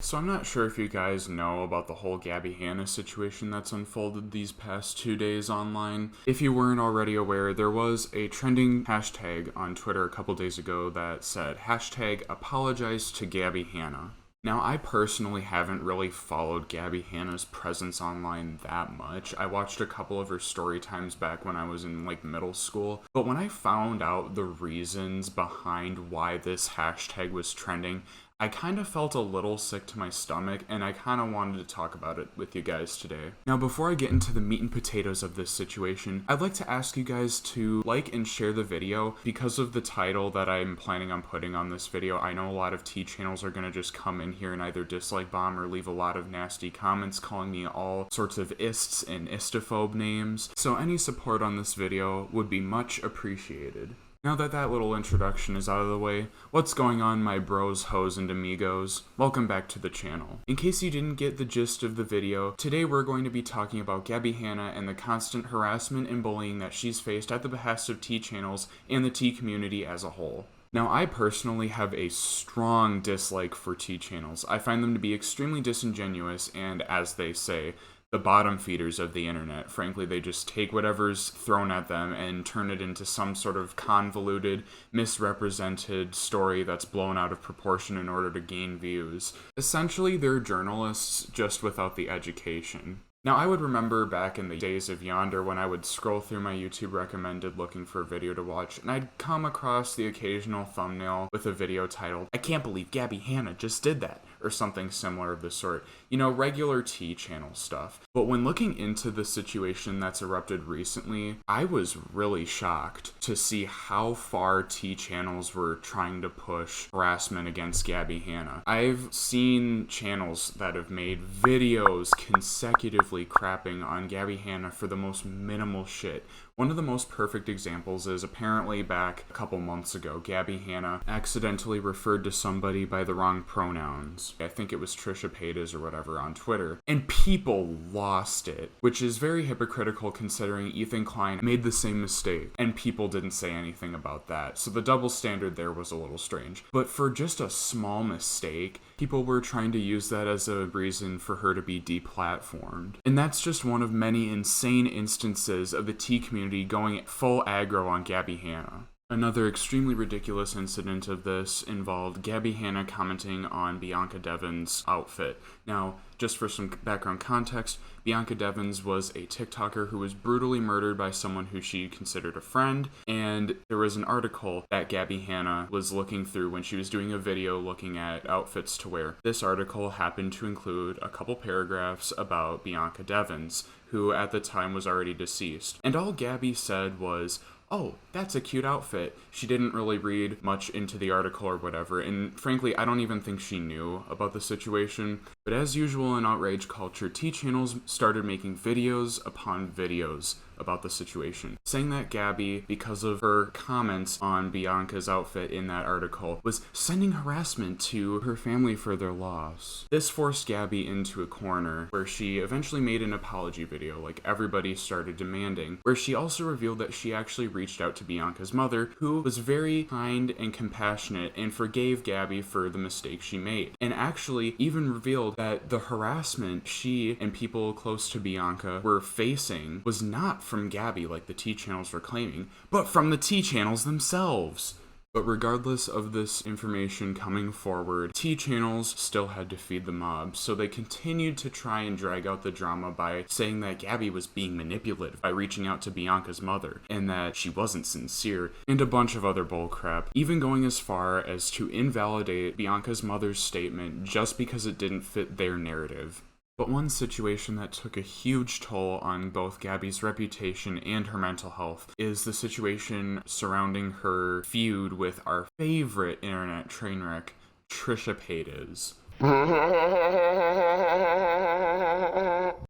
So I'm not sure if you guys know about the whole Gabbie Hanna situation that's unfolded these past 2 days online. If you weren't already aware, there was a trending hashtag on Twitter a couple days ago that said hashtag apologize to Gabbie Hanna. Now, I personally haven't really followed Gabbie Hanna's presence online that much. I watched a couple of her story times back when I was in middle school, but when I found out the reasons behind why this hashtag was trending, I kind of felt a little sick to my stomach, and I kind of wanted to talk about it with you guys today. Now, before I get into the meat and potatoes of this situation, I'd like to ask you guys to like and share the video. Because of the title that I'm planning on putting on this video, I know a lot of T channels are going to just come in here and either dislike bomb or leave a lot of nasty comments calling me all sorts of ists and istophobe names, so any support on this video would be much appreciated. Now that little introduction is out of the way, what's going on, my bros, hoes, and amigos? Welcome back to the channel. In case you didn't get the gist of the video, today we're going to be talking about Gabbie Hanna and the constant harassment and bullying that she's faced at the behest of T channels and the T community as a whole. Now, I personally have a strong dislike for T channels. I find them to be extremely disingenuous and, as they say, the bottom feeders of the internet. Frankly, they just take whatever's thrown at them and turn it into some sort of convoluted, misrepresented story that's blown out of proportion in order to gain views. Essentially, they're journalists just without the education. Now, I would remember back in the days of Yonder when I would scroll through my YouTube recommended looking for a video to watch, and I'd come across the occasional thumbnail with a video titled, "I can't believe Gabbie Hanna just did that," or something similar of the sort. You know, regular T channel stuff. But when looking into the situation that's erupted recently, I was really shocked to see how far T channels were trying to push harassment against Gabbie Hanna. I've seen channels that have made videos consecutively crapping on Gabbie Hanna for the most minimal shit. One of the most perfect examples is apparently back a couple months ago, Gabbie Hanna accidentally referred to somebody by the wrong pronouns. I think it was Trisha Paytas or whatever on Twitter. And people lost it, which is very hypocritical considering Ethan Klein made the same mistake and people didn't say anything about that. So the double standard there was a little strange. But for just a small mistake, people were trying to use that as a reason for her to be deplatformed. And that's just one of many insane instances of the T community going full aggro on Gabbie Hanna. Another extremely ridiculous incident of this involved Gabbie Hanna commenting on Bianca Devins' outfit. Now, just for some background context, Bianca Devins was a TikToker who was brutally murdered by someone who she considered a friend, and there was an article that Gabbie Hanna was looking through when she was doing a video looking at outfits to wear. This article happened to include a couple paragraphs about Bianca Devins, who at the time was already deceased. And all Gabbie said was, "Oh, that's a cute outfit." She didn't really read much into the article or whatever, and frankly, I don't even think she knew about the situation. But as usual in outrage culture, T channels started making videos upon videos about the situation, saying that Gabbie, because of her comments on Bianca's outfit in that article, was sending harassment to her family for their loss. This forced Gabbie into a corner where she eventually made an apology video, like everybody started demanding, where she also revealed that she actually reached out to Bianca's mother, who was very kind and compassionate and forgave Gabbie for the mistake she made, and actually even revealed that the harassment she and people close to Bianca were facing was not from Gabbie like the T channels were claiming, but from the T channels themselves. But regardless of this information coming forward, T channels still had to feed the mob, so they continued to try and drag out the drama by saying that Gabbie was being manipulative by reaching out to Bianca's mother, and that she wasn't sincere, and a bunch of other bullcrap, even going as far as to invalidate Bianca's mother's statement just because it didn't fit their narrative. But one situation that took a huge toll on both Gabbie's reputation and her mental health is the situation surrounding her feud with our favorite internet train wreck, Trisha Paytas.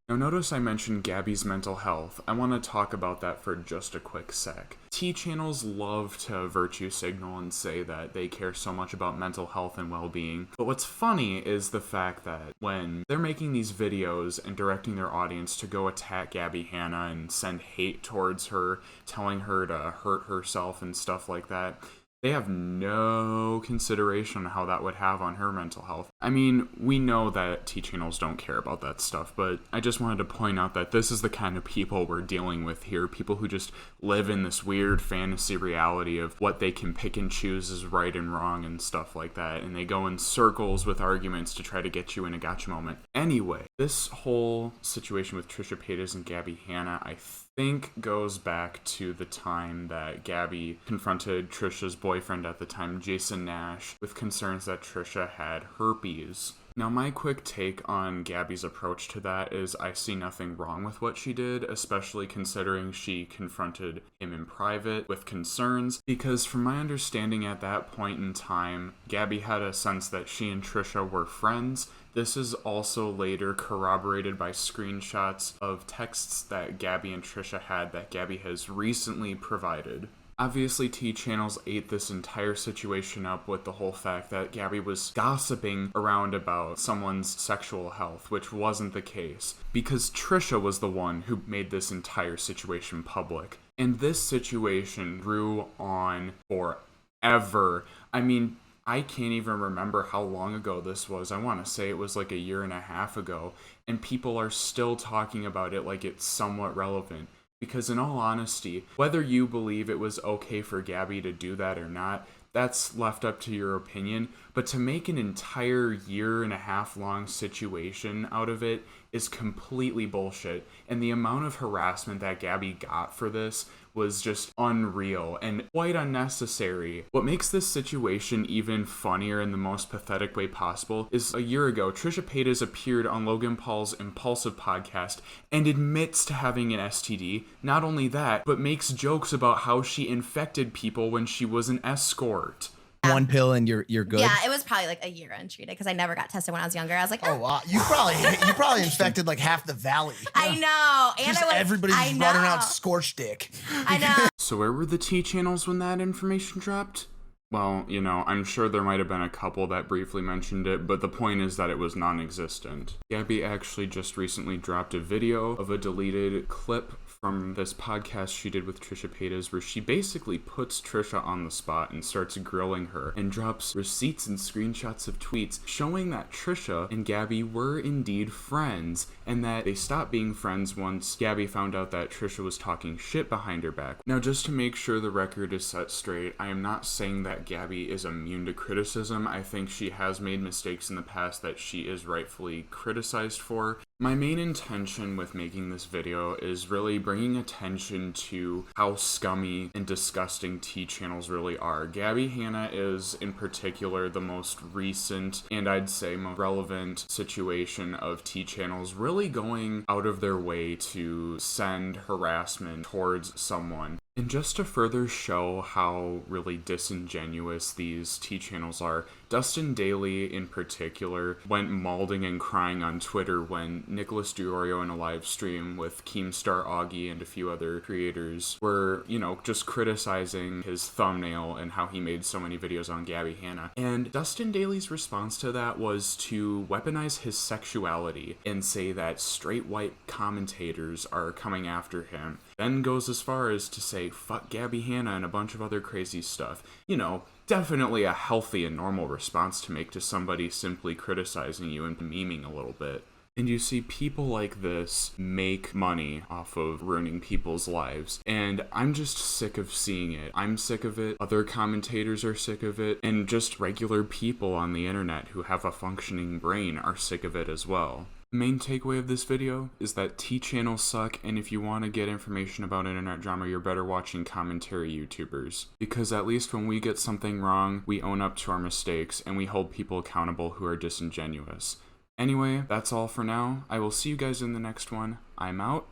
Now notice I mentioned Gabbie's mental health. I want to talk about that for just a quick sec. T channels love to virtue signal and say that they care so much about mental health and well-being. But what's funny is the fact that when they're making these videos and directing their audience to go attack Gabbie Hanna and send hate towards her, telling her to hurt herself and stuff like that, They have no consideration on how that would have on her mental health. I mean, we know that T-channels don't care about that stuff, but I just wanted to point out that this is the kind of people we're dealing with here. People who just live in this weird fantasy reality of what they can pick and choose as right and wrong and stuff like that, and they go in circles with arguments to try to get you in a gotcha moment. Anyway, this whole situation with Trisha Paytas and Gabbie Hanna, I think goes back to the time that Gabbie confronted Trisha's boyfriend at the time, Jason Nash, with concerns that Trisha had herpes. Now, my quick take on Gabbie's approach to that is I see nothing wrong with what she did, especially considering she confronted him in private with concerns, because from my understanding at that point in time, Gabbie had a sense that she and Trisha were friends. This is also later corroborated by screenshots of texts that Gabbie and Trisha had that Gabbie has recently provided. Obviously, T-channels ate this entire situation up with the whole fact that Gabbie was gossiping around about someone's sexual health, which wasn't the case, because Trisha was the one who made this entire situation public. And this situation grew on forever. I mean, I can't even remember how long ago this was. I want to say it was like a year and a half ago, and people are still talking about it like it's somewhat relevant. Because in all honesty, whether you believe it was okay for Gabbie to do that or not, that's left up to your opinion. But to make an entire year and a half long situation out of it is completely bullshit. And the amount of harassment that Gabbie got for this was just unreal and quite unnecessary. What makes this situation even funnier in the most pathetic way possible is a year ago, Trisha Paytas appeared on Logan Paul's Impulsive podcast and admits to having an STD. Not only that, but makes jokes about how she infected people when she was an escort. One pill and you're good. Yeah, it was probably like a year untreated because I never got tested when I was younger. I was like, oh wow, you probably infected like half the valley. I know, and just everybody's running around scorched dick. I know. So where were the T-channels when that information dropped? Well, you know, I'm sure there might have been a couple that briefly mentioned it, but the point is that it was non-existent. Gabbie actually just recently dropped a video of a deleted clip from this podcast she did with Trisha Paytas where she basically puts Trisha on the spot and starts grilling her and drops receipts and screenshots of tweets showing that Trisha and Gabbie were indeed friends and that they stopped being friends once Gabbie found out that Trisha was talking shit behind her back. Now, just to make sure the record is set straight, I am not saying that Gabbie is immune to criticism. I think she has made mistakes in the past that she is rightfully criticized for. My main intention with making this video is really bringing attention to how scummy and disgusting T-channels really are. Gabbie Hanna is, in particular, the most recent and I'd say most relevant situation of T-channels really going out of their way to send harassment towards someone. And just to further show how really disingenuous these T-channels are, Dustin Daly in particular went mauling and crying on Twitter when Nicholas Diorio in a live stream with Keemstar Augie and a few other creators were, you know, just criticizing his thumbnail and how he made so many videos on Gabbie Hanna. And Dustin Daly's response to that was to weaponize his sexuality and say that straight white commentators are coming after him. Then goes as far as to say, fuck Gabbie Hanna and a bunch of other crazy stuff. You know, definitely a healthy and normal response to make to somebody simply criticizing you and memeing a little bit. And you see, people like this make money off of ruining people's lives. And I'm just sick of seeing it. I'm sick of it. Other commentators are sick of it. And just regular people on the internet who have a functioning brain are sick of it as well. The main takeaway of this video is that T-channels suck, and if you want to get information about internet drama, you're better watching commentary YouTubers. Because at least when we get something wrong, we own up to our mistakes, and we hold people accountable who are disingenuous. Anyway, that's all for now. I will see you guys in the next one. I'm out.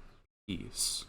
Peace.